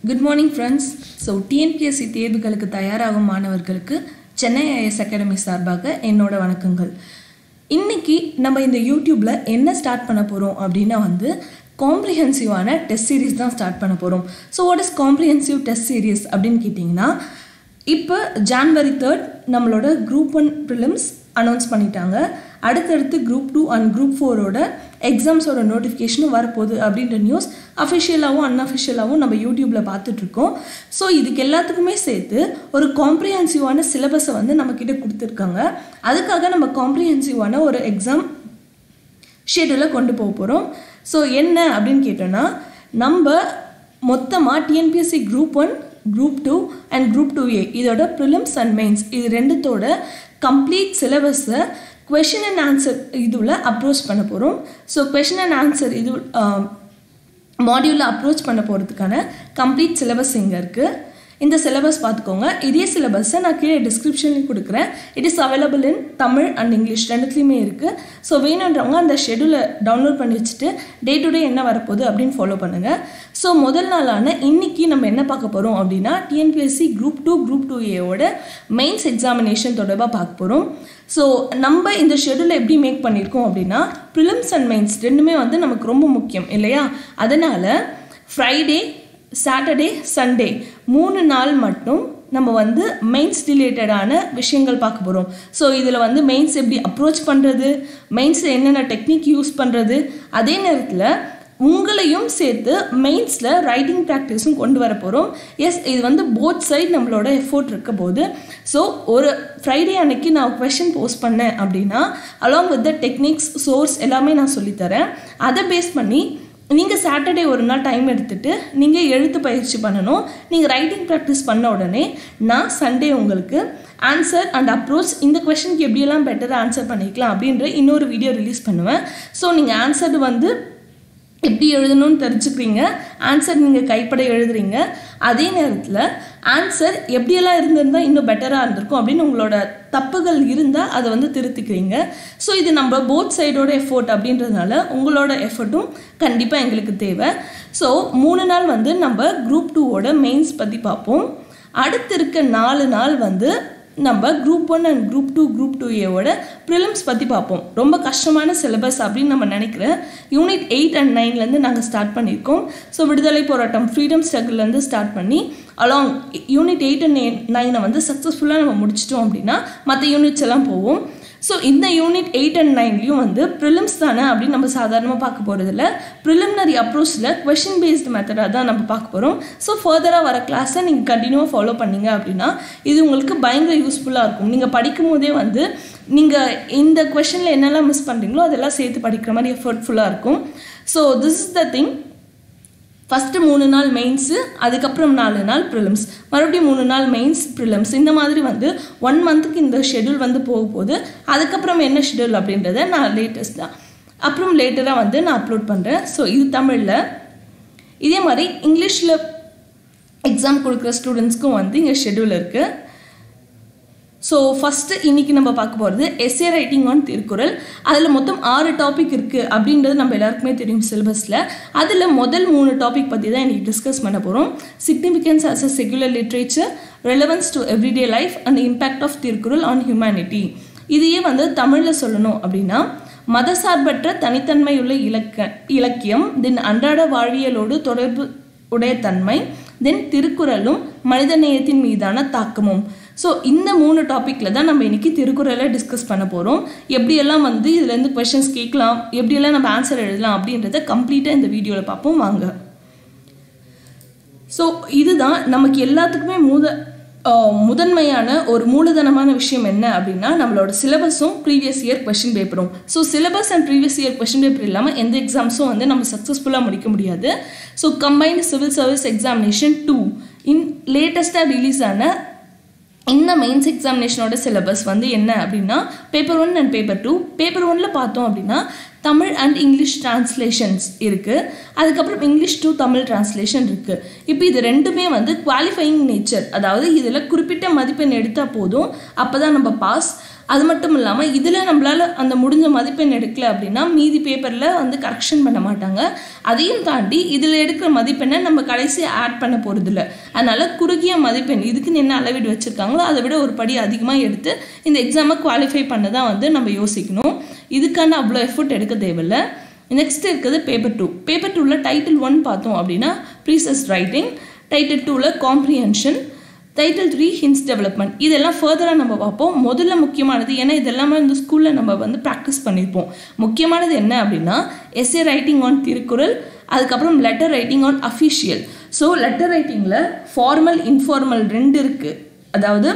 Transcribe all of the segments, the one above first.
Good morning friends. So TNPSC தேர்வுகளுக்கு தயாராகும் மாணவர்களுக்கு சென்னை IAS அகாடமி சார்பாக என்னோட வணக்கங்கள். இன்னைக்கு நம்ம இந்த யூடியூப்ல என்ன ஸ்டார்ட் பண்ண போறோம் அப்படினா வந்து காம்ப்ரிஹென்சிவான டெஸ்ட் சீரிஸ் தான் ஸ்டார்ட் பண்ண போறோம். So what is comprehensive test series அப்படினு கேட்டிங்கனா இப்போ January 3rd நம்மளோட group 1 prelims அனௌன்ஸ் பண்ணிட்டாங்க. அடுத்து group 2 and group 4 ஓட எக்ஸாம்ஸ் ஓட நோட்டிஃபிகேஷன் வரப்போகுது அப்படின்ற நியூஸ் அஃபிஷியலாகவும் அன்அஃபிஷியலாகவும் நம்ம யூடியூப்ல பார்த்துட்டு இருக்கோம். ஸோ இதுக்கு எல்லாத்துக்குமே சேர்த்து ஒரு காம்ப்ரிஹென்சிவான சிலபஸை வந்து நம்ம கிட்ட கொடுத்துருக்காங்க. அதுக்காக நம்ம காம்ப்ரிஹென்சிவான ஒரு எக்ஸாம் ஷெட்யூலை கொண்டு போக போகிறோம். ஸோ என்ன அப்படின்னு கேட்டோன்னா நம்ம மொத்தமாக TNPSC group 1 group 2 and group 2A இதோட ப்ரிலிம்ஸ் அண்ட் மெயின்ஸ் இது ரெண்டுத்தோட கம்ப்ளீட் சிலபஸை question and answer இதுல அப்ரோச் பண்ண போறோம். ஸோ question and answer இது மாடியூலில் அப்ரோச் பண்ண போகிறதுக்கான கம்ப்ளீட் சிலபஸ் இங்கே இருக்குது. இந்த சிலபஸ் பார்த்துக்கோங்க. இதே சிலபஸை நான் கீழே டிஸ்கிரிப்ஷன்லையும் கொடுக்குறேன். It is available in Tamil and English ரெண்டுத்துலேயுமே இருக்குது. ஸோ வேணுன்றவங்க அந்த ஷெடியூலை டவுன்லோட் பண்ணி வச்சுட்டு டே டு டே என்ன வரப்போகுது அப்படின்னு ஃபாலோ பண்ணுங்கள். ஸோ முதல் நாளான இன்னைக்கு நம்ம என்ன பார்க்க போகிறோம் அப்படின்னா TNPSC group 2 group 2A mains examination தொடர்பாக பார்க்க போகிறோம். ஸோ நம்ம இந்த ஷெடியூலை எப்படி மேக் பண்ணியிருக்கோம் அப்படின்னா ப்ரிலிம்ஸ் அண்ட் மெயின்ஸ் ரெண்டுமே வந்து நமக்கு ரொம்ப முக்கியம் இல்லையா? அதனால் ஃப்ரைடே சாட்டர்டே சண்டே 3 நாள் மட்டும் நம்ம வந்து மெயின்ஸ் ரிலேட்டடான விஷயங்கள் பார்க்க போகிறோம். ஸோ இதில் வந்து மெயின்ஸ் எப்படி அப்ரோச் பண்ணுறது, மெயின்ஸில் என்னென்ன டெக்னிக் யூஸ் பண்ணுறது, அதே நேரத்தில் உங்களையும் சேர்த்து மெயின்ஸில் ரைட்டிங் ப்ராக்டிஸும் கொண்டு வர போகிறோம். எஸ், இது வந்து போத் சைட் நம்மளோட எஃபோர்ட் இருக்க போது. ஸோ ஒரு ஃப்ரைடே அன்னைக்கு நான் கொஷின் போஸ்ட் பண்ணேன் அப்படின்னா along with the techniques source எல்லாமே நான் சொல்லித்தரேன். அதை பேஸ் பண்ணி நீங்கள் சாட்டர்டே ஒரு நாள் டைம் எடுத்துகிட்டு நீங்கள் எழுத்து பயிற்சி பண்ணணும். நீங்கள் ரைட்டிங் ப்ராக்டிஸ் பண்ண உடனே நான் சண்டே உங்களுக்கு ஆன்சர் அண்ட் அப்ரோச் இந்த கொஷனுக்கு எப்படியெல்லாம் பெட்டராக ஆன்சர் பண்ணிக்கலாம் அப்படின்ற இன்னொரு வீடியோ ரிலீஸ் பண்ணுவேன். ஸோ நீங்கள் ஆன்சர் வந்து எப்படி எழுதணும்னு தெரிஞ்சுக்கிறீங்க, ஆன்சர் நீங்கள் கைப்பட எழுதுறீங்க. அதே நேரத்தில் ஆன்சர் எப்படியெல்லாம் இருந்திருந்தால் இன்னும் பெட்டராக இருந்திருக்கும் அப்படின்னு உங்களோட தப்புகள் இருந்தால் அதை வந்து திருத்திக்கிறீங்க. ஸோ இது நம்ம போத் சைடோட எஃபோர்ட் அப்படின்றதுனால உங்களோட எஃபர்ட்டும் கண்டிப்பாக எங்களுக்கு தேவை. ஸோ 3 நாள் வந்து நம்ம குரூப் 2 மெயின்ஸ் பற்றி பார்ப்போம். அடுத்து இருக்க 4 நாள் வந்து நம்ம group 1 and group 2 group 2A prelims பற்றி பார்ப்போம். ரொம்ப கஷ்டமான சிலபஸ் அப்படின்னு நம்ம நினைக்கிறேன். யூனிட் 8 and 9லேருந்து நாங்கள் ஸ்டார்ட் பண்ணியிருக்கோம். ஸோ விடுதலை போராட்டம் ஃப்ரீடம் ஸ்ட்ரகிள்லேருந்து ஸ்டார்ட் பண்ணி அலாங் யூனிட் 8 and 9 வந்து சக்ஸஸ்ஃபுல்லாக நம்ம முடிச்சிட்டோம் அப்படின்னா மற்ற யூனிட்ஸ் எல்லாம் போவோம். ஸோ இந்த யூனிட் 8 and 9லையும் வந்து ப்ரிலிம்ஸ் தானே அப்படின்னு நம்ம சாதாரணமாக பார்க்க போகிறதில்ல. ப்ரிலிமினரி அப்ரோச்சில் கொஷின் பேஸ்டு மெத்தடாக தான் நம்ம பார்க்க போகிறோம். ஸோ ஃபர்தராக வர கிளாஸை நீங்கள் கண்டினியூவாக ஃபாலோ பண்ணீங்க அப்படின்னா இது உங்களுக்கு பயங்கர யூஸ்ஃபுல்லாக இருக்கும். நீங்கள் படிக்கும் போதே வந்து நீங்கள் இந்த கொஷனில் என்னெல்லாம் மிஸ் பண்ணுறீங்களோ அதெல்லாம் சேர்த்து படிக்கிற மாதிரி எஃபர்ட்ஃபுல்லாக இருக்கும். So this is the thing. First 3 நாள் மெயின்ஸு, அதுக்கப்புறம் 4 நாள் ப்ரிலிம்ஸ், மறுபடியும் 3 நாள் மெயின்ஸ் ப்ரிலிம்ஸ். இந்த மாதிரி வந்து 1 மந்த்துக்கு இந்த ஷெடியூல் வந்து போக போகுது. அதுக்கப்புறம் என்ன ஷெடியூல் அப்படின்றத நான் அப்புறம் லேட்டராக வந்து நான் அப்லோட் பண்ணுறேன். ஸோ இது தமிழில். இதே மாதிரி இங்கிலீஷில் எக்ஸாம் கொடுக்குற ஸ்டூடெண்ட்ஸ்க்கும் வந்து இங்கே ஷெடியூல் இருக்குது. ஸோ ஃபஸ்ட்டு இன்றைக்கி நம்ம பார்க்க போகிறது எஸ்ஏ ரைட்டிங் ஆன் திருக்குறள். அதில் மொத்தம் 6 டாபிக் இருக்குது அப்படின்றது நம்ம எல்லாருக்குமே தெரியும் சிலபஸில். அதில் முதல் 3 டாபிக் பற்றி தான் இன்றைக்கி டிஸ்கஸ் பண்ண போகிறோம். Significance as a secular literature, relevance to everyday life and impact of Thirukkural on humanity. இதையே வந்து தமிழில் சொல்லணும் அப்படின்னா மதசார்பற்ற தனித்தன்மையுள்ள இலக்கியம், தென் அன்றாட வாழ்வியலோடு தொடர்பு உடைய தன்மை, தென் திருக்குறளும் மனிதநேயத்தின் மீதான தாக்கமும். ஸோ இந்த 3 டாப்பிக்கில் தான் நம்ம இன்றைக்கி திருக்குறளை டிஸ்கஸ் பண்ண போகிறோம். எப்படியெல்லாம் வந்து இதுலேருந்து கொஷின்ஸ் கேட்கலாம், எப்படியெல்லாம் நம்ம ஆன்சர் எழுதலாம் அப்படின்றத கம்ப்ளீட்டாக இந்த வீடியோவில் பார்ப்போம் வாங்க. ஸோ இதுதான் நமக்கு எல்லாத்துக்குமே முதன்மையான ஒரு மூலதனமான விஷயம் என்ன அப்படின்னா நம்மளோட சிலபஸும் ப்ரீவியஸ் இயர் கொஷின் பேப்பரும். So syllabus and previous year question paper இல்லாமல் எந்த எக்ஸாம்ஸும் வந்து நம்ம சக்ஸஸ்ஃபுல்லாக முடிக்க முடியாது. So combined civil service examination 2 லேட்டஸ்ட்டாக ரிலீஸ் ஆன இந்த மெயின்ஸ் எக்ஸாமினேஷனோட சிலபஸ் வந்து என்ன அப்படின்னா பேப்பர் 1 அண்ட் பேப்பர் 2. பேப்பர் 1ல் பார்த்தோம் அப்படின்னா தமிழ் அண்ட் இங்கிலீஷ் டிரான்ஸ்லேஷன்ஸ் இருக்குது. அதுக்கப்புறம் இங்கிலீஷ் டு தமிழ் டிரான்ஸ்லேஷன் இருக்குது. இப்போ இது ரெண்டுமே வந்து குவாலிஃபையிங் நேச்சர், அதாவது இதில் குறிப்பிட்ட மதிப்பெண் எடுத்தால் போதும், அப்போ தான் நம்ம பாஸ். அது மட்டும் இல்லாமல் இதில் நம்மளால் அந்த முடிஞ்ச மதிப்பெண் எடுக்கல அப்படின்னா மீதி பேப்பரில் வந்து கரெக்ஷன் பண்ண மாட்டாங்க. அதையும் தாண்டி இதில் எடுக்கிற மதிப்பெண்ணை நம்ம கடைசி ஆட் பண்ண போகிறதில்ல. அதனால் குறுகிய மதிப்பெண் இதுக்குன்னு என்ன அளவீடு வச்சுருக்காங்களோ அதை விட ஒரு படி அதிகமாக எடுத்து இந்த எக்ஸாமை குவாலிஃபை பண்ண தான் வந்து நம்ம யோசிக்கணும். இதுக்கான அவ்வளோ எஃபர்ட் எடுக்க தேவையில்லை. நெக்ஸ்ட் இருக்குது பேப்பர் 2. பேப்பர் 2ல் டைட்டில் 1 பார்த்தோம் அப்படின்னா ப்ரீசஸ் ரைட்டிங், டைட்டில் 2ல் காம்ப்ரிஹென்ஷன், டைட்டில் 3 ஹிண்ட்ஸ் டெவலப்மெண்ட். இதெல்லாம் ஃபர்தராக நம்ம பார்ப்போம். முதல்ல முக்கியமானது, ஏன்னா இதெல்லாமே இந்த ஸ்கூலில் நம்ம வந்து ப்ராக்டிஸ் பண்ணியிருப்போம். முக்கியமானது என்ன அப்படின்னா எஸ்ஏ ரைட்டிங் ஆன் திருக்குறள், அதுக்கப்புறம் letter writing on official. So letter ரைட்டிங்கில் ஃபார்மல் இன்ஃபார்மல் 2 இருக்குது. அதாவது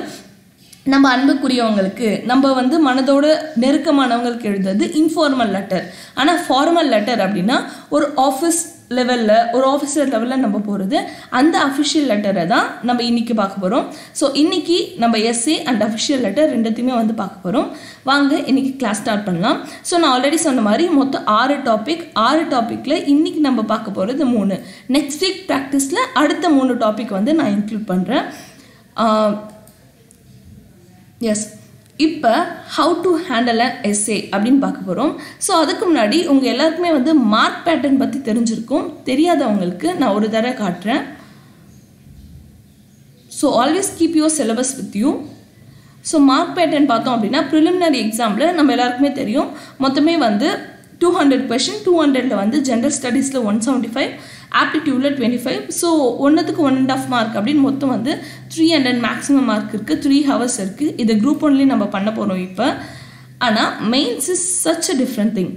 நம்ம அன்புக்குரியவங்களுக்கு, நம்ம வந்து மனதோட நெருக்கமானவங்களுக்கு எழுதுறது இன்ஃபார்மல் லெட்டர். ஆனால் ஃபார்மல் லெட்டர் அப்படின்னா ஒரு ஆஃபீஸ் லெவலில், ஒரு ஆஃபீஸர் லெவலில் நம்ம போகிறது, அந்த அஃபிஷியல் லெட்டரை தான் நம்ம இன்றைக்கி பார்க்க போகிறோம். ஸோ இன்றைக்கி நம்ம எஸ்ஏ அண்ட் அஃபிஷியல் லெட்டர் ரெண்டுத்தையுமே வந்து பார்க்க போகிறோம். வாங்க இன்றைக்கி கிளாஸ் ஸ்டார்ட் பண்ணலாம். ஸோ நான் ஆல்ரெடி சொன்ன மாதிரி மொத்தம் 6 டாப்பிக்கில் இன்றைக்கி நம்ம பார்க்க போகிறது 3. நெக்ஸ்ட் வீக் ப்ராக்டிஸில் அடுத்த 3 டாபிக் வந்து நான் இன்க்ளூட் பண்ணுறேன். எஸ், இப்போ how to handle an essay அப்படின்னு பார்க்க போகிறோம். ஸோ அதுக்கு முன்னாடி உங்கள் எல்லாருக்குமே வந்து மார்க் பேட்டர்ன் பற்றி தெரிஞ்சிருக்கும். தெரியாதவங்களுக்கு நான் ஒரு தடவை காட்டுறேன். So always keep your syllabus with you. So mark pattern பார்த்தோம் அப்படின்னா ப்ரிலிமினரி எக்ஸாமில் நம்ம எல்லாருக்குமே தெரியும், மொத்தமே வந்து 200 கொஷின். 200ல் வந்து ஜென்ரல் ஸ்டடீஸில் 175, ஆப்டிடியூடில் 25. ஸோ ஒன்றுத்துக்கு 1.5 மார்க் அப்படின்னு மொத்தம் வந்து 300 மேக்ஸிமம் மார்க் இருக்குது. 3 ஹவர்ஸ் இருக்குது. இது குரூப் 1 நம்ம பண்ண போகிறோம் இப்போ. ஆனால் mains is such a different thing.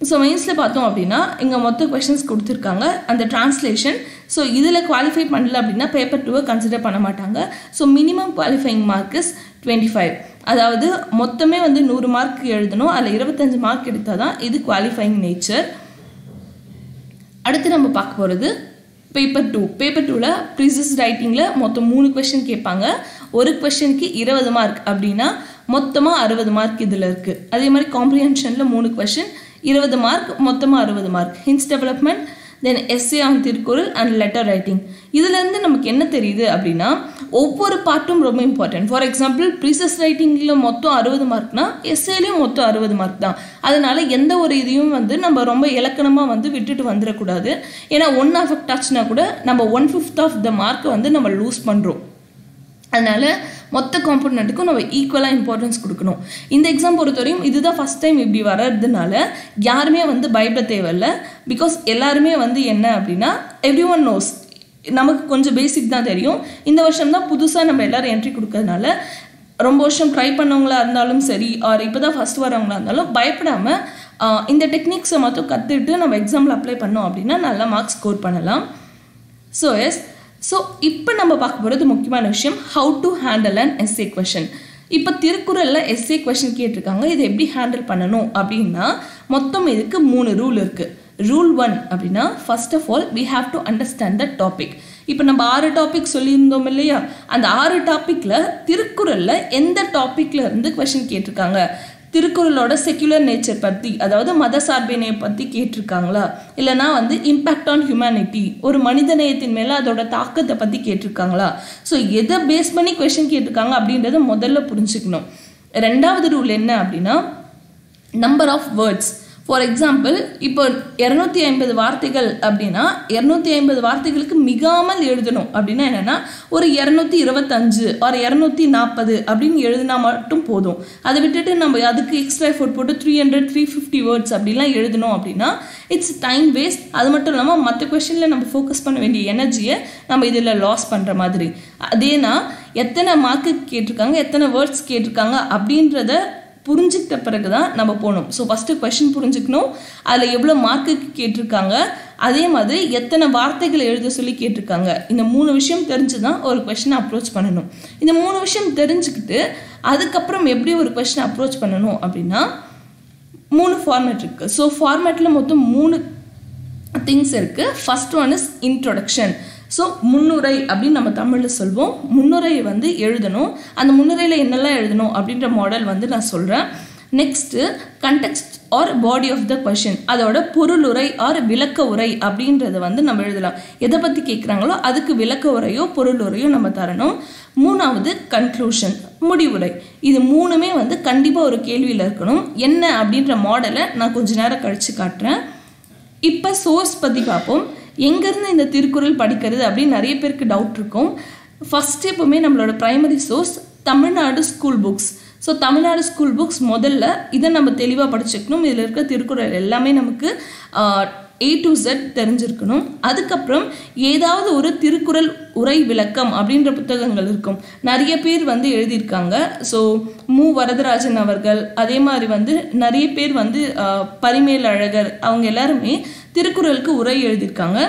So மெயின்ஸில் பார்த்தோம் அப்படின்னா இங்கே மொத்த கொஷின்ஸ் கொடுத்துருக்காங்க, அந்த டிரான்ஸ்லேஷன். ஸோ இதில் குவாலிஃபை பண்ணல அப்படின்னா பேப்பர் 2 கன்சிடர் பண்ண மாட்டாங்க. So minimum qualifying mark is 25. அதாவது மொத்தமே வந்து 100 மார்க் எழுதணும், அதில் 25 மார்க் எடுத்தால் தான் இது குவாலிஃபைங் நேச்சர். அடுத்து நம்ம பார்க்க போகிறது பேப்பர் 2. பேப்பர் 2ல் ப்ரீசஸ் ரைட்டிங்கில் மொத்தம் 3 கொஷின் கேட்பாங்க. ஒரு கொஷனுக்கு 20 மார்க் அப்படின்னா மொத்தமாக 60 மார்க் இதில் இருக்குது. அதே மாதிரி காம்ப்ரிஹென்ஷனில் 3 கொஷின் 20 மார்க், மொத்தமாக 60 mark. Hints development, then S A on Thirukkural and letter writing. இதுலேருந்து நமக்கு என்ன தெரியுது அப்படின்னா ஒவ்வொரு பார்ட்டும் ரொம்ப இம்பார்ட்டன்ட். ஃபார் எக்ஸாம்பிள் ப்ரீசஸ் ரைட்டிங்கில் மொத்தம் 60 மார்க்னா எஸ்ஏலையும் மொத்தம் 60 மார்க் தான். அதனால எந்த ஒரு இதையும் வந்து நம்ம ரொம்ப இலக்கணமாக வந்து விட்டுட்டு வந்துடக்கூடாது. ஏன்னா 1 அஃபெக்ட் ஆச்சுன்னா கூட நம்ம 1/5 ஆஃப் த மார்க்கை வந்து நம்ம லூஸ் பண்ணுறோம். அதனால் மொத்த காம்பனண்ட்டுக்கும் நம்ம ஈக்குவலாக இம்பார்ட்டன்ஸ் கொடுக்கணும். இந்த எக்ஸாம் பொறுத்தவரையும் இதுதான் ஃபஸ்ட் டைம் இப்படி வர்றதுனால யாருமே வந்து பயப்பட தேவையில்லை. பிகாஸ் எல்லாருமே வந்து என்ன அப்படின்னா எவ்ரி ஒன் நோஸ், நமக்கு கொஞ்சம் பேசிக் தான் தெரியும். இந்த வருஷம் தான் புதுசாக நம்ம எல்லோரும் என்ட்ரி கொடுக்கறதுனால ரொம்ப வருஷம் ட்ரை பண்ணவங்களா இருந்தாலும் சரி, ஆர் இப்போ தான் ஃபஸ்ட் வரவங்களா இருந்தாலும் பயப்படாமல் இந்த டெக்னிக்ஸை மட்டும் கற்றுட்டு நம்ம எக்ஸாமில் அப்ளை பண்ணோம் அப்படின்னா நல்லா மார்க்ஸ் ஸ்கோர் பண்ணலாம். ஸோ எஸ், ஸோ இப்போ நம்ம பார்க்க போகிறது முக்கியமான விஷயம், how to handle an essay question. இப்போ திருக்குறளில் எஸ்ஏ கொஷின் கேட்டிருக்காங்க, இதை எப்படி ஹேண்டில் பண்ணணும் அப்படின்னா மொத்தம் இதுக்கு 3 ரூல் இருக்குது. ரூல் 1 அப்படின்னா first of all we have to understand the topic. இப்போ நம்ம 6 டாபிக் சொல்லியிருந்தோம் இல்லையா, அந்த 6 டாப்பிக்கில் திருக்குறளில் எந்த டாப்பிக்கில் இருந்து கொஷின் கேட்டிருக்காங்க. திருக்குறளோட செக்யுலர் நேச்சர் பற்றி, அதாவது மத சார்பினை பற்றி கேட்டிருக்காங்களா, இல்லைனா வந்து இம்பேக்ட் ஆன் ஹியூமனிட்டி, ஒரு மனித நேயத்தின் மேலே அதோட தாக்கத்தை பற்றி கேட்டிருக்காங்களா. ஸோ எதை பேஸ் பண்ணி கொஷின் கேட்டிருக்காங்க அப்படின்றத முதல்ல புரிஞ்சுக்கணும். 2வது ரூல் என்ன அப்படின்னா number of words. For example இப்போ 250 வார்த்தைகள் அப்படின்னா 250 வார்த்தைகளுக்கு மிகாமல் எழுதணும். அப்படின்னா என்னென்னா ஒரு 225 ஒரு 240 அப்படின்னு எழுதினா மட்டும் போதும். அதை விட்டுட்டு நம்ம அதுக்கு எக்ஸ்ட்ரா எஃபோர்ட் போட்டு 300 350 வேர்ட்ஸ் அப்படிலாம் எழுதணும் அப்படின்னா இட்ஸ் டைம் வேஸ்ட். அது மட்டும் இல்லாமல் மற்ற கொஷனில் நம்ம ஃபோக்கஸ் பண்ண வேண்டிய எனர்ஜியை நம்ம இதில் லாஸ் பண்ணுற மாதிரி. அதேனா எத்தனை மார்க்கு கேட்டிருக்காங்க, எத்தனை வேர்ட்ஸ் கேட்டிருக்காங்க அப்படின்றத புரிஞ்சுக்கிட்ட பிறகு தான் நம்ம போகணும். ஸோ ஃபஸ்ட்டு கொஷின் புரிஞ்சுக்கணும், அதில் எவ்வளோ மார்க்குக்கு கேட்டிருக்காங்க, அதே மாதிரி எத்தனை வார்த்தைகளை எழுத சொல்லி கேட்டிருக்காங்க. இந்த 3 விஷயம் தெரிஞ்சு தான் ஒரு கொஷினை அப்ரோச் பண்ணணும். இந்த 3 விஷயம் தெரிஞ்சுக்கிட்டு அதுக்கப்புறம் எப்படி ஒரு கொஷினை அப்ரோச் பண்ணணும் அப்படின்னா 3 ஃபார்மேட் இருக்குது. ஸோ ஃபார்மேட்டில் மொத்தம் 3 திங்ஸ் இருக்குது. First one is introduction. So முன்னுரை அப்படின்னு நம்ம தமிழில் சொல்வோம். முன்னுரையை வந்து எழுதணும். அந்த முன்னுரையில் என்னெல்லாம் எழுதணும் அப்படின்ற மாடல் வந்து நான் சொல்கிறேன். Next context or body of the question, அதோட பொருளுரை ஆர் விளக்க உரை அப்படின்றத வந்து நம்ம எழுதலாம். எதை பற்றி கேட்குறாங்களோ அதுக்கு விளக்க உரையோ பொருளுரையோ நம்ம தரணும். மூணாவது கன்க்ளூஷன், முடிவுரை. இது மூணுமே வந்து கண்டிப்பாக ஒரு கேள்வியில் இருக்கணும். என்ன அப்படின்ற மாடலை நான் கொஞ்ச நேரம் கழித்து காட்டுறேன். இப்போ சோர்ஸ் பற்றி பார்ப்போம். எங்கேருந்து இந்த திருக்குறள் படிக்கிறது அப்படின்னு நிறைய பேருக்கு டவுட் இருக்கும். ஃபஸ்ட்டு எப்போவுமே நம்மளோட primary source Tamil Nadu school books. So Tamil Nadu school books முதல்ல இதை நம்ம தெளிவாக படிச்சுக்கணும். இதில் இருக்க திருக்குறள் எல்லாமே நமக்கு A to Z தெரிஞ்சிருக்கணும். அதுக்கப்புறம் ஏதாவது ஒரு திருக்குறள் உரை விளக்கம் அப்படின்ற புத்தகங்கள் இருக்கும். நிறைய பேர் வந்து எழுதியிருக்காங்க. ஸோ மு வரதராஜன் அவர்கள், அதே மாதிரி வந்து நிறைய பேர் வந்து பரிமேல் அழகர், அவங்க எல்லாருமே திருக்குறளுக்கு உரை எழுதியிருக்காங்க.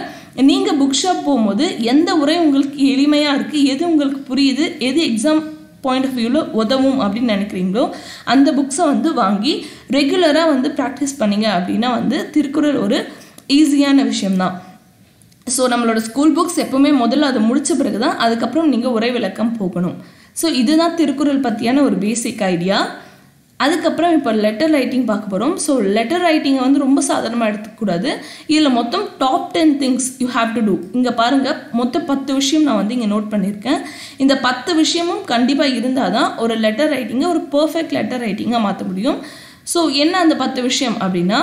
நீங்கள் புக் ஷாப் போகும்போது எந்த உரை உங்களுக்கு எளிமையாக இருக்குது, எது உங்களுக்கு புரியுது, எது எக்ஸாம் பாயிண்ட் ஆஃப் வியூவில் உதவும் அப்படின்னு நினைக்கிறீங்களோ அந்த புக்ஸை வந்து வாங்கி ரெகுலராக வந்து ப்ராக்டிஸ் பண்ணிங்க அப்படின்னா வந்து திருக்குறள் ஒரு ஈஸியான விஷயம்தான். ஸோ நம்மளோட ஸ்கூல் புக்ஸ் எப்போவுமே முதல்ல அதை முடித்த பிறகு தான் அதுக்கப்புறம் நீங்கள் உரை விளக்கம் போகணும். ஸோ இதுதான் திருக்குறள் பற்றியான ஒரு பேசிக் ஐடியா. அதுக்கப்புறம் இப்போ லெட்டர் ரைட்டிங் பார்க்க போகிறோம். ஸோ லெட்டர் ரைட்டிங்கை வந்து ரொம்ப சாதாரணமாக எடுத்துக்கூடாது. இதில் மொத்தம் top 10 things you have to do. இங்கே பாருங்கள், மொத்தம் 10 விஷயம் நான் வந்து இங்கே நோட் பண்ணியிருக்கேன். இந்த 10 விஷயமும் கண்டிப்பாக இருந்தால் தான் ஒரு லெட்டர் ரைட்டிங்கை ஒரு பர்ஃபெக்ட் லெட்டர் ரைட்டிங்காக மாற்ற முடியும். ஸோ என்ன அந்த 10 விஷயம் அப்படின்னா,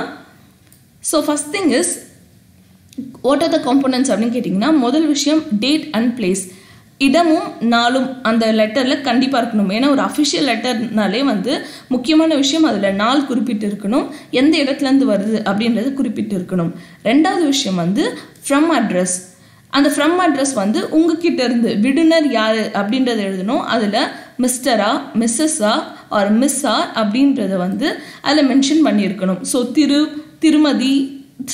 so first thing is what are the components அப்படின்னு கேட்டிங்கன்னா, முதல் விஷயம் டேட் அண்ட் பிளேஸ். இடமும் நாளும் அந்த லெட்டரில் கண்டிப்பாக இருக்கணும். ஏன்னா ஒரு அஃபிஷியல் லெட்டர்னாலே வந்து முக்கியமான விஷயம் அதில் நாள் குறிப்பிட்டு இருக்கணும், எந்த இடத்துலேருந்து வருது அப்படின்றது குறிப்பிட்டு இருக்கணும். ரெண்டாவது விஷயம் வந்து ஃப்ரம் அட்ரஸ். அந்த ஃப்ரம் அட்ரஸ் வந்து உங்ககிட்ட இருந்து விடுனர் யார் அப்படின்றத எழுதணும். அதில் மிஸ்டரா, மிஸ்ஸஸா ஆர் மிஸ்ஸா அப்படின்றத வந்து அதில் மென்ஷன் பண்ணியிருக்கணும். ஸோ திருமதி,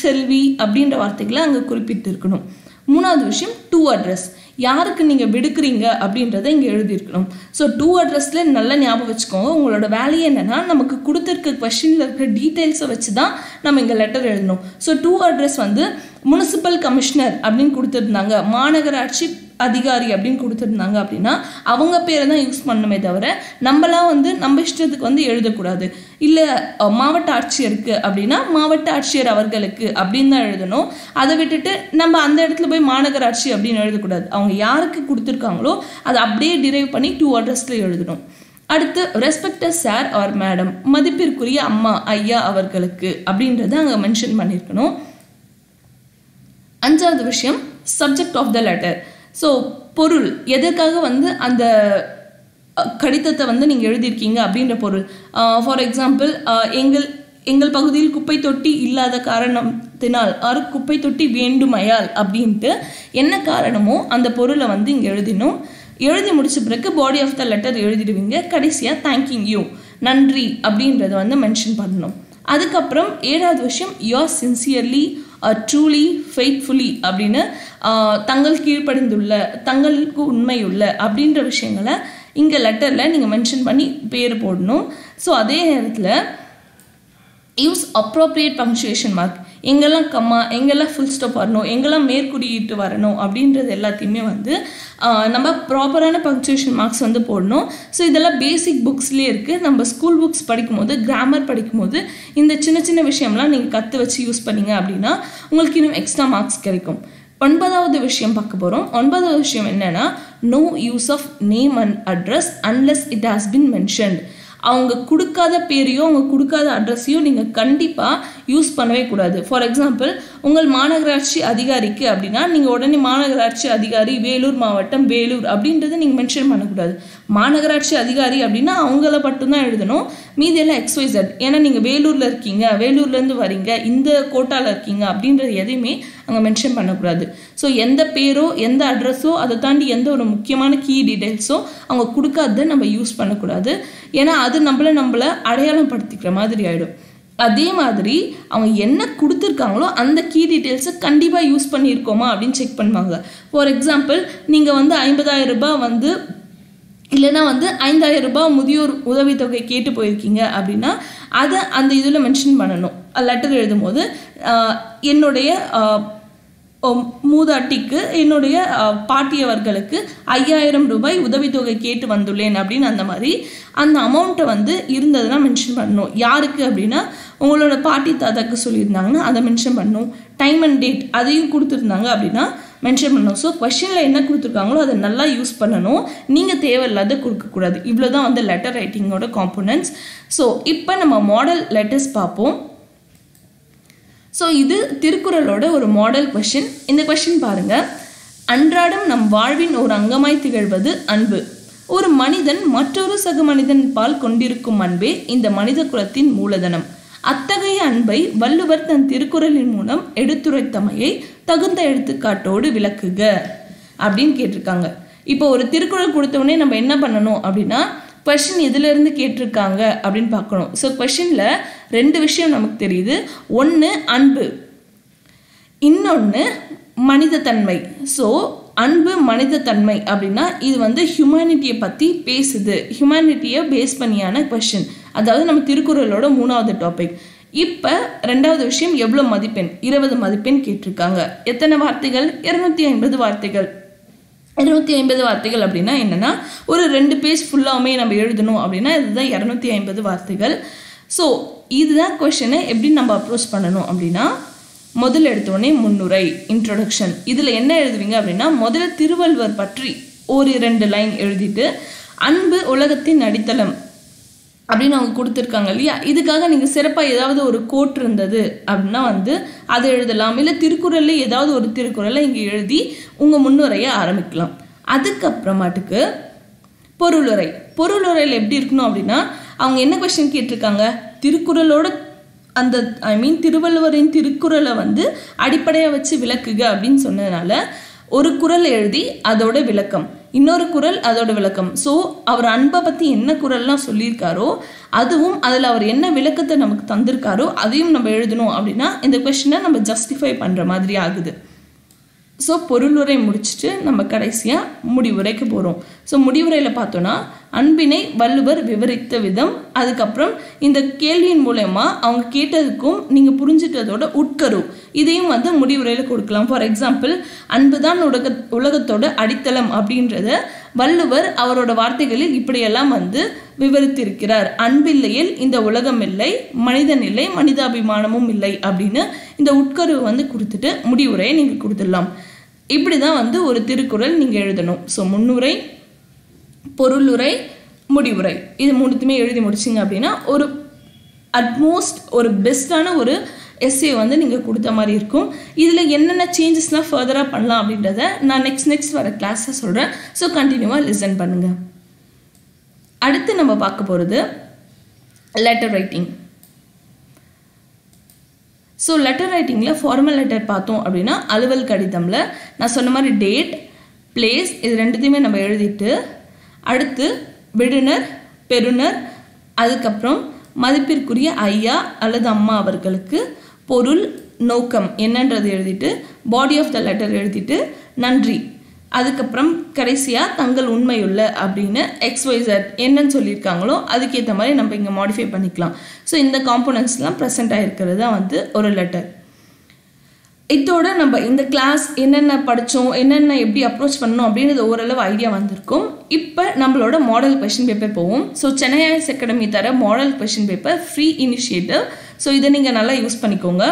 செல்வி அப்படின்ற வார்த்தைகளை அங்கே குறிப்பிட்டு இருக்கணும். மூணாவது விஷயம் டூ அட்ரஸ். யாருக்கு நீங்கள் விடுக்கிறீங்க அப்படின்றத இங்கே எழுதியிருக்கணும். ஸோ டூ அட்ரஸில் நல்லா ஞாபகம் வச்சுக்கோங்க. உங்களோட வேலையை என்னென்னா, நமக்கு கொடுத்துருக்க கொஸ்டினில் இருக்கிற டீட்டெயில்ஸை வச்சு தான் நம்ம இங்கே லெட்டர் எழுதணும். ஸோ டூ அட்ரஸ் வந்து முனிசிபல் கமிஷனர் அப்படின்னு கொடுத்துருந்தாங்க, மாநகராட்சி அதிகாரி அப்படின்னு கொடுத்துருந்தாங்க அப்படின்னா அவங்க பேரை தான் யூஸ் பண்ணணுமே தவிர நம்மளாம் வந்து நம்ம இஷ்டத்துக்கு வந்து எழுதக்கூடாது. இல்லை மாவட்ட ஆட்சியருக்கு அப்படின்னா மாவட்ட ஆட்சியர் அவர்களுக்கு அப்படின்னு தான் எழுதணும். அதை விட்டுட்டு நம்ம அந்த இடத்துல போய் மாநகராட்சி அப்படின்னு எழுதக்கூடாது. அவங்க யாருக்கு கொடுத்துருக்காங்களோ அதை அப்படியே டிரைவ் பண்ணி டூ அட்ரஸில் எழுதணும். அடுத்து ரெஸ்பெக்டட் சார் ஆர் மேடம், மதிப்பிற்குரிய அம்மா ஐயா அவர்களுக்கு அப்படின்றத அங்கே மென்ஷன் பண்ணியிருக்கணும். அஞ்சாவது விஷயம் subject of the letter. So பொருள், எதற்காக வந்து அந்த கடிதத்தை வந்து நீங்கள் எழுதியிருக்கீங்க அப்படின்ற பொருள். ஃபார் எக்ஸாம்பிள், எங்கள் பகுதியில் குப்பை தொட்டி இல்லாத காரணத்தினால் ஆறு குப்பை தொட்டி வேண்டுமையால் அப்படின்ட்டு என்ன காரணமோ அந்த பொருளை வந்து இங்கே எழுதினோம். எழுதி முடிச்ச பிறகு பாடி ஆஃப் த லெட்டர் எழுதிடுவீங்க. கடைசியாக தேங்கிங் யூ, நன்றி அப்படின்றத வந்து மென்ஷன் பண்ணணும். அதுக்கப்புறம் ஏழாவது விஷயம் யோர் சின்சியர்லி ட்ரூலி ஃபெய்த்ஃபுல்லி அப்படின்னு தங்கள் கீழ்ப்படிந்துள்ள, தங்களுக்கு உண்மையுள்ள அப்படின்ற விஷயங்களை இங்கே லெட்டரில் நீங்கள் மென்ஷன் பண்ணி பேர் போடணும். ஸோ அதே நேரத்தில் யூஸ் அப்ரோப்ரியேட் பங்க்சுவேஷன் மார்க். எங்கெல்லாம் கம்மா, எங்கெல்லாம் ஃபுல் ஸ்டாப் வரணும், எங்கெல்லாம் மேற்குறியிட்டு வரணும் அப்படின்றது எல்லாத்தையுமே வந்து நம்ம ப்ராப்பரான பங்க்சுவேஷன் மார்க்ஸ் வந்து போடணும். ஸோ இதெல்லாம் பேசிக் புக்ஸ்லேயே இருக்குது. நம்ம ஸ்கூல் புக்ஸ் படிக்கும்போது, கிராமர் படிக்கும்போது இந்த சின்ன சின்ன விஷயம்லாம் நீங்கள் கற்று வச்சு யூஸ் பண்ணிங்க அப்படின்னா உங்களுக்கு இன்னும் எக்ஸ்ட்ரா மார்க்ஸ் கிடைக்கும். 9வது விஷயம் பார்க்க போகிறோம். 9வது விஷயம் என்னென்னா, no use of name and address unless it has been mentioned. அவங்க கொடுக்காத பேரையோ அவங்க கொடுக்காத அட்ரஸையோ நீங்கள் கண்டிப்பாக யூஸ் பண்ணவே கூடாது. ஃபார் எக்ஸாம்பிள், உங்கள் மாநகராட்சி அதிகாரிக்கு அப்படின்னா நீங்கள் உடனே மாநகராட்சி அதிகாரி வேலூர் மாவட்டம் வேலூர் அப்படின்றத நீங்கள் மென்ஷன் பண்ணக்கூடாது. மாநகராட்சி அதிகாரி அப்படின்னா அவங்கள மட்டும்தான் எழுதணும், மீதியெல்லாம் XYZ. ஏன்னா நீங்கள் வேலூரில் இருக்கீங்க, வேலூர்லேருந்து வரீங்க, இந்த கோட்டாவில் இருக்கீங்க அப்படின்றது எதையுமே அங்கே மென்ஷன் பண்ணக்கூடாது. ஸோ எந்த பேரோ எந்த அட்ரஸோ அதை தாண்டி எந்த ஒரு முக்கியமான கீ டீட்டெயில்ஸோ அவங்க கொடுக்காத நம்ம யூஸ் பண்ணக்கூடாது. ஏன்னா அது நம்மளை அடையாளம் படுத்திக்கிற மாதிரி ஆகிடும். அதே மாதிரி அவங்க என்ன கொடுத்துருக்காங்களோ அந்த கீ டீட்டெயில்ஸை கண்டிப்பாக யூஸ் பண்ணியிருக்கோமா அப்படின்னு செக் பண்ணுவாங்க. ஃபார் எக்ஸாம்பிள், நீங்கள் வந்து 50,000 ரூபாய் வந்து இல்லைனா வந்து 5,000 ரூபாய் முதியோர் உதவித்தொகை கேட்டு போயிருக்கீங்க அப்படின்னா அதை அந்த இதில் மென்ஷன் பண்ணணும். லெட்டர் எழுதும் போது என்னுடைய மூதாட்டிக்கு, என்னுடைய பாட்டியவர்களுக்கு 5,000 ரூபாய் உதவித்தொகை கேட்டு வந்துள்ளேன் அப்படின்னு அந்த மாதிரி அந்த அமௌண்ட்டை வந்து இருந்ததுன்னா மென்ஷன் பண்ணணும். யாருக்கு அப்படின்னா உங்களோட பாட்டி தாத்தாக்கு சொல்லியிருந்தாங்கன்னா அதை மென்ஷன் பண்ணணும். டைம் அண்ட் டேட் அதையும் கொடுத்துருந்தாங்க அப்படின்னா மென்ஷன் பண்ணணும். ஸோ கொஷனில் என்ன கொடுத்துருக்காங்களோ அதை நல்லா யூஸ் பண்ணணும். நீங்கள் தேவையில்லாத கொடுக்கக்கூடாது. இவ்வளோ தான் வந்து லெட்டர் ரைட்டிங்கோட காம்போனன்ட்ஸ். ஸோ இப்போ நம்ம மாடல் லெட்டர்ஸ் பார்ப்போம். ஸோ இது திருக்குறளோட ஒரு மாடல் கொஷின். இந்த கொஷின் பாருங்கள். அன்றாடம் நம் வாழ்வின் ஒரு அங்கமாய் திகழ்வது அன்பு. ஒரு மனிதன் மற்றொரு சக மனிதன் பால் கொண்டிருக்கும் அன்பே இந்த மனித குலத்தின் மூலதனம். அத்தகைய அன்பை வள்ளுவர் தன் திருக்குறளின் மூலம் எடுத்துரைத்தமையை தகுந்த எடுத்துக்காட்டோடு விளக்குக அப்படின்னு கேட்டிருக்காங்க. இப்போ ஒரு திருக்குறள் கொடுத்தவொடனே நம்ம என்ன பண்ணணும் அப்படின்னா கொஷின் எதுலேருந்து கேட்டிருக்காங்க அப்படின்னு பார்க்கணும். ஸோ கொஷினில் 2 விஷயம் நமக்கு தெரியுது. ஒன்று அன்பு, இன்னொன்று மனித தன்மை. ஸோ அன்பு மனித தன்மை அப்படின்னா இது வந்து ஹியூமனிட்டியை பற்றி பேசுது. ஹியூமனிட்டியை பேஸ் பண்ணியான கொஷின். அதாவது நம்ம திருக்குறளோட 3வது டாபிக். இப்போ 2வது விஷயம் எவ்வளோ மதிப்பெண்? 20 மதிப்பெண் கேட்டிருக்காங்க. எத்தனை வார்த்தைகள்? 250 வார்த்தைகள். 250 வார்த்தைகள் அப்படின்னா என்னன்னா ஒரு 2 பேஜ் ஃபுல்லாமே நம்ம எழுதணும் அப்படின்னா இதுதான் 250 வார்த்தைகள். ஸோ இதுதான் கொஷனை எப்படி நம்ம அப்ரோச் பண்ணணும் அப்படின்னா முதல்ல எடுத்தோடனே முன்னுரை, இன்ட்ரோடக்ஷன். இதில் என்ன எழுதுவீங்க அப்படின்னா முதல்ல திருவள்ளுவர் பற்றி ஒரு 2 லைன் எழுதிட்டு அன்பு உலகத்தின் அடித்தளம் அப்படின்னு அவங்க கொடுத்துருக்காங்க இல்லையா, இதுக்காக நீங்கள் சிறப்பாக ஏதாவது ஒரு கோட் இருந்தது அப்படின்னா வந்து அதை எழுதலாம். இல்லை திருக்குறள்ல ஏதாவது ஒரு திருக்குறளை இங்கே எழுதி உங்கள் முன்னுரையை ஆரம்பிக்கலாம். அதுக்கப்புறமாட்டுக்கு பொருளுரை. பொருளுரையில் எப்படி இருக்கணும் அப்படின்னா அவங்க என்ன கொஸ்டின் கேட்டிருக்காங்க, திருக்குறளோட அந்த திருவள்ளுவரின் திருக்குறளை வந்து அடிப்படையாக வச்சு விளக்குக அப்படின்னு சொன்னதுனால ஒரு குறள் எழுதி அதோட விளக்கம், இன்னொரு குறள் அதோட விளக்கம். ஸோ அவர் அன்பை பற்றி என்ன குறள்லாம் சொல்லியிருக்காரோ அதுவும் அதில் அவர் என்ன விளக்கத்தை நமக்கு தந்திருக்காரோ அதையும் நம்ம எழுதணும் அப்படின்னா இந்த கொஸ்டினை நம்ம ஜஸ்டிஃபை பண்ணுற மாதிரி ஆகுது. ஸோ பொருளுரை முடிச்சுட்டு நம்ம கடைசியாக முடிவுரைக்கு போகிறோம். ஸோ முடிவுரையில் பார்த்தோன்னா அன்பினை வள்ளுவர் விவரித்த விதம், அதுக்கப்புறம் இந்த கேள்வியின் மூலயமா அவங்க கேட்டதுக்கும் நீங்கள் புரிஞ்சிட்டதோட உட்கரு இதையும் வந்து முடிவுரையில் கொடுக்கலாம். ஃபார் எக்ஸாம்பிள் அன்பு தான் உலகத்தோட அடித்தளம் அப்படின்றத வள்ளுவர் அவரோட வார்த்தைகளில் இப்படியெல்லாம் வந்து விவரித்திருக்கிறார். அன்பில்லையில் இந்த உலகம் இல்லை, மனிதன் இல்லை, மனிதாபிமானமும் இல்லை அப்படின்னு இந்த உட்கரு வந்து கொடுத்துட்டு முடிவுரையை நீங்கள் கொடுத்துடலாம். இப்படி தான் வந்து ஒரு திருக்குறள் நீங்கள் எழுதணும். ஸோ முன்னுரை, பொருளுரை, முடிவுரை இது 3த்துமே எழுதி முடிச்சிங்க அப்படின்னா ஒரு அட்மோஸ்ட் ஒரு பெஸ்ட்டான ஒரு எஸ்ஸே வந்து நீங்கள் கொடுத்த மாதிரி இருக்கும். இதில் என்னென்ன சேஞ்சஸ்லாம் ஃபர்தராக பண்ணலாம் அப்படின்றத நான் நெக்ஸ்ட் வர கிளாஸை சொல்கிறேன். ஸோ கண்டினியூவாக லிசன் பண்ணுங்கள். அடுத்து நம்ம பார்க்க போகிறது லெட்டர் ரைட்டிங். ஸோ லெட்டர் ரைட்டிங்கில் ஃபார்மல் லெட்டர் பார்த்தோம் அப்படின்னா அலுவல் கடிதமில் நான் சொன்ன மாதிரி டேட், பிளேஸ் இது 2த்தையுமே நம்ம எழுதிட்டு அடுத்து விடுனர், பெறுநர், அதுக்கப்புறம் மதிப்பிற்குரிய ஐயா அல்லது அம்மா அவர்களுக்கு பொருள், நோக்கம் என்னன்றது எழுதிட்டு பாடி ஆஃப் த லெட்டர் எழுதிட்டு நன்றி, அதுக்கப்புறம் கடைசியாக தங்கள் உண்மையுள்ள அப்படின்னு XYZ என்னன்னு சொல்லியிருக்காங்களோ அதுக்கேற்ற மாதிரி நம்ம இங்கே மாடிஃபை பண்ணிக்கலாம். ஸோ இந்த காம்போனன்ட்ஸ்லாம் ப்ரெசென்ட் ஆகிருக்கிறது தான் வந்து ஒரு லெட்டர். இதோட நம்ம இந்த கிளாஸ் என்னென்ன படித்தோம், என்னென்ன எப்படி அப்ரோச் பண்ணணும் அப்படின்றது ஓரளவு ஐடியா வந்திருக்கும். இப்போ நம்மளோட மாடல் கொஷின் பேப்பர் போவோம். ஸோ சென்னை ஐஏஎஸ் அகாடமி தர model question paper free initiative. So இதை நீங்கள் நல்லா யூஸ் பண்ணிக்கோங்க.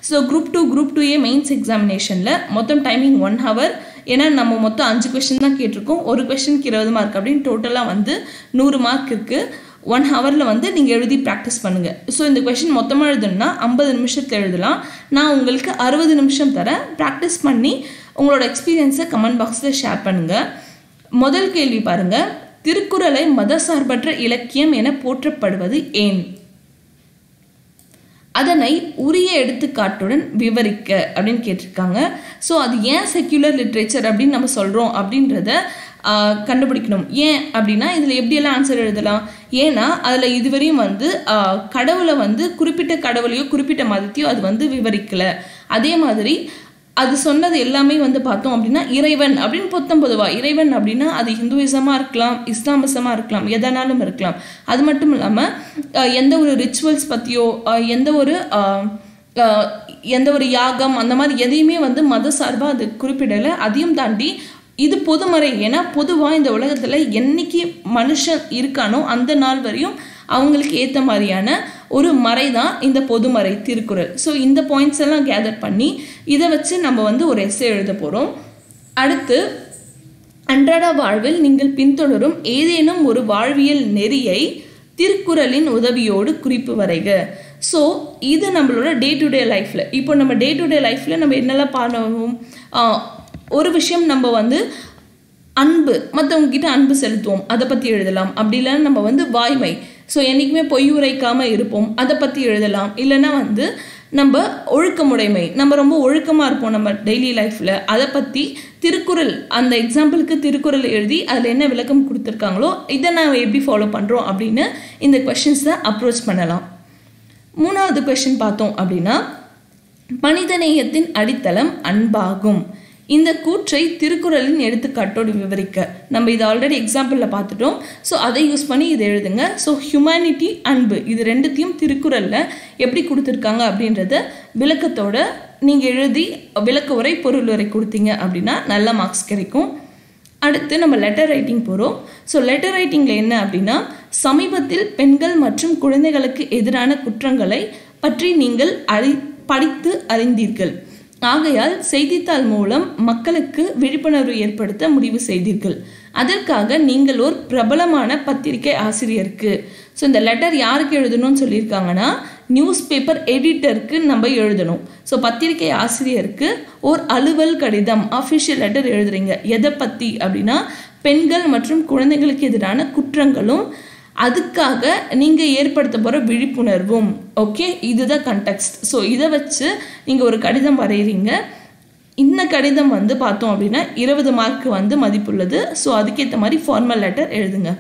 ஸோ குரூப் 2A மெயின்ஸ் எக்ஸாமினேஷனில் மொத்தம் டைமிங் 1 hour. ஏன்னா நம்ம மொத்தம் 5 கொஷின் தான் கேட்டிருக்கோம். ஒரு கொஷினுக்கு 20 மார்க் அப்படின்னு டோட்டலாக வந்து 100 மார்க் இருக்குது. 1 hourல வந்து நீங்கள் எழுதி ப்ராக்டிஸ் பண்ணுங்கள். ஸோ இந்த கொஷின் மொத்தமாக எழுதணும்னா 50 நிமிஷத்தில் எழுதலாம். நான் உங்களுக்கு 60 நிமிஷம் தரேன். ப்ராக்டிஸ் பண்ணி உங்களோட எக்ஸ்பீரியன்ஸை கமெண்ட் பாக்ஸில் ஷேர் பண்ணுங்கள். முதல் கேள்வி பாருங்கள். திருக்குறளை மதசார்பற்ற இலக்கியம் என போற்றப்படுவது ஏன்? அதனை உரிய எடுத்துக்காட்டுடன் விவரிக்க அப்படின்னு கேட்டிருக்காங்க. ஸோ அது ஏன் செக்யூலர் லிட்ரேச்சர் அப்படின்னு நம்ம சொல்கிறோம் அப்படின்றத கண்டுபிடிக்கணும். ஏன் அப்படின்னா இதில் எப்படியெல்லாம் ஆன்சர் எழுதலாம்? ஏன்னா அதில் இதுவரையும் வந்து கடவுளை வந்து குறிப்பிட்ட கடவுளையோ குறிப்பிட்ட மதத்தையோ அது வந்து விவரிக்கலை. அதே மாதிரி அது சொன்னது எல்லாமே வந்து பார்த்தோம் அப்படின்னா இறைவன் அப்படின்னு பொதுவாக இறைவன் அப்படின்னா அது ஹிந்துவிசமாக இருக்கலாம், இஸ்லாமிசமாக இருக்கலாம், எதனாலும் இருக்கலாம். அது மட்டும் இல்லாமல் எந்த ஒரு ரிச்சுவல்ஸ் பற்றியோ எந்த ஒரு யாகம் அந்த மாதிரி எதையுமே வந்து மத சார்பாக அது குறிப்பிடலை. அதையும் தாண்டி இது பொதுமறை. ஏன்னா பொதுவாக இந்த உலகத்தில் என்னைக்கு மனுஷன் இருக்கானோ அந்த நாள் வரையும் அவங்களுக்கு ஏற்ற மாதிரியான ஒரு மறை தான் இந்த பொதுமறை திருக்குறள். ஸோ இந்த பாயிண்ட்ஸ் எல்லாம் கேதர் பண்ணி இதை வச்சு நம்ம வந்து ஒரு எஸ்ஸே எழுத போகிறோம். அடுத்து, அன்றாட வாழ்வில் நீங்கள் பின்தொடரும் ஏதேனும் ஒரு வாழ்வியல் நெறியை திருக்குறளின் உதவியோடு குறிப்பு வரைக. ஸோ இது நம்மளோட டே டு டே லைஃப்பில், இப்போ நம்ம டே டு டே லைஃப்பில் நம்ம என்னெல்லாம் பண்ணுவோம், ஒரு விஷயம் நம்ம வந்து அன்பு, மற்றவங்க கிட்ட அன்பு செலுத்துவோம், அதை பற்றி எழுதலாம். அப்படி இல்லைன்னா நம்ம வந்து வாய்மை, ஸோ என்றைக்குமே பொய் உரைக்காமல் இருப்போம், அதை பற்றி எழுதலாம். இல்லைன்னா வந்து நம்ம ஒழுக்கமுடைமை, நம்ம ரொம்ப ஒழுக்கமாக இருப்போம் நம்ம டெய்லி லைஃப்பில், அதை பற்றி திருக்குறள், அந்த எக்ஸாம்பிளுக்கு திருக்குறள் எழுதி அதில் என்ன விளக்கம் கொடுத்துருக்காங்களோ இதை நான் எப்படி ஃபாலோ பண்ணுறோம் அப்படின்னு இந்த கொஷின்ஸை அப்ரோச் பண்ணலாம். மூணாவது கொஷின் பார்த்தோம் அப்படின்னா, மனிதநேயத்தின் அடித்தளம் அன்பாகும். இந்த கூற்றை திருக்குறளின் எடுத்துக்காட்டோடு விவரிக்க. நம்ம இதை ஆல்ரெடி எக்ஸாம்பிளில் பார்த்துட்டோம். ஸோ அதை யூஸ் பண்ணி இதை எழுதுங்க. ஸோ ஹியூமனிட்டி, அன்பு, இது ரெண்டுத்தையும் திருக்குறளில் எப்படி கொடுத்துருக்காங்க அப்படின்றத விளக்கத்தோட நீங்கள் எழுதி விளக்க உரை, பொருள் உரை கொடுத்தீங்க அப்படின்னா நல்ல மார்க்ஸ் கிடைக்கும். அடுத்து நம்ம லெட்டர் ரைட்டிங் போகிறோம். ஸோ லெட்டர் ரைட்டிங்கில் என்ன அப்படின்னா, சமீபத்தில் பெண்கள் மற்றும் குழந்தைகளுக்கு எதிரான குற்றங்களை பற்றி நீங்கள் படித்து அறிந்தீர்கள். ஆகையால் செய்தித்தாள் மூலம் மக்களுக்கு விழிப்புணர்வு ஏற்படுத்த முடிவு செய்தீர்கள். அதற்காக நீங்கள் ஒரு பிரபலமான பத்திரிகை ஆசிரியருக்கு, ஸோ இந்த லெட்டர் யாருக்கு எழுதணும்னு சொல்லியிருக்காங்கன்னா நியூஸ் பேப்பர் எடிட்டருக்கு நம்ம எழுதணும். ஸோ பத்திரிகை ஆசிரியருக்கு ஒரு அலுவல் கடிதம், அஃபிஷியல் லெட்டர் எழுதுறீங்க. எதை பற்றி அப்படின்னா, பெண்கள் மற்றும் குழந்தைகளுக்கு எதிரான குற்றங்களும் அதுக்காக நீங்கள் ஏற்படுத்த போகிற விழிப்புணர்வும். ஓகே, இதுதான் கண்டெக்ஸ்ட். ஸோ இதை வச்சு நீங்கள் ஒரு கடிதம் வரைகிறீங்க. இந்த கடிதம் வந்து பார்த்தோம் அப்படின்னா 20 மார்க் வந்து மதிப்புள்ளது. ஸோ அதுக்கேற்ற மாதிரி ஃபார்மல் லெட்டர் எழுதுங்க.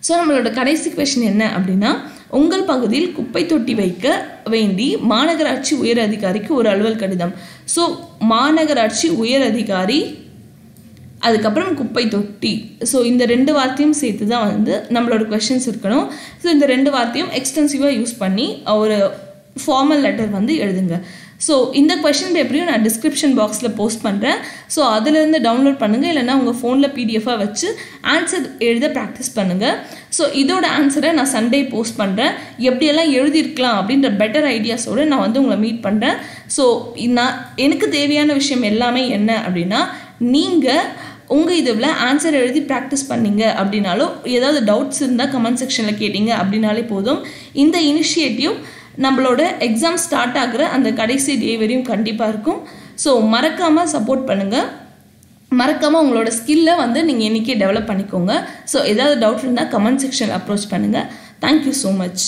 ஸோ நம்மளோட கடைசி கொஷின் என்ன அப்படின்னா, உங்கள் பகுதியில் குப்பை தொட்டி வைக்க வேண்டி மாநகராட்சி உயர் அதிகாரிக்கு ஒரு அலுவல் கடிதம். ஸோ மாநகராட்சி உயர் அதிகாரி, அதுக்கப்புறம் குப்பை தொட்டி. ஸோ இந்த 2 வார்த்தையும் சேர்த்து தான் வந்து நம்மளோட கொஷின்ஸ் இருக்கணும். ஸோ இந்த 2 வார்த்தையும் எக்ஸ்டென்சிவாக யூஸ் பண்ணி ஒரு ஃபார்மல் லெட்டர் வந்து எழுதுங்க. ஸோ இந்த கொஷின் பேப்பரையும் நான் டிஸ்கிரிப்ஷன் பாக்ஸில் போஸ்ட் பண்ணுறேன். ஸோ அதிலேருந்து டவுன்லோட் பண்ணுங்கள். இல்லைனா உங்கள் ஃபோனில் பிடிஎஃபாக வச்சு ஆன்சர் எழுத ப்ராக்டிஸ் பண்ணுங்கள். ஸோ இதோட ஆன்சரை நான் சண்டே போஸ்ட் பண்ணுறேன். எப்படியெல்லாம் எழுதியிருக்கலாம் அப்படின்ற பெட்டர் ஐடியாஸோடு நான் வந்து உங்களை மீட் பண்ணுறேன். ஸோ நான் எனக்கு தேவையான விஷயம் எல்லாமே என்ன அப்படின்னா, நீங்கள் உங்கள் இதில் ஆன்சர் எழுதி ப்ராக்டிஸ் பண்ணிங்க அப்படின்னாலும், ஏதாவது டவுட்ஸ் இருந்தால் கமெண்ட் செக்ஷனில் கேட்டிங்க அப்படின்னாலே போதும். இந்த இனிஷியேட்டிவ் நம்மளோட எக்ஸாம் ஸ்டார்ட் ஆகிற அந்த கடைசி டே வரையும் கண்டிப்பாக இருக்கும். ஸோ மறக்காமல் சப்போர்ட் பண்ணுங்கள். மறக்காமல் உங்களோட ஸ்கில்லை வந்து நீங்கள் இன்றைக்கே டெவலப் பண்ணிக்கோங்க. ஸோ ஏதாவது டவுட் இருந்தால் கமெண்ட் செக்ஷனில் அப்ரோச் பண்ணுங்கள். Thank you so much.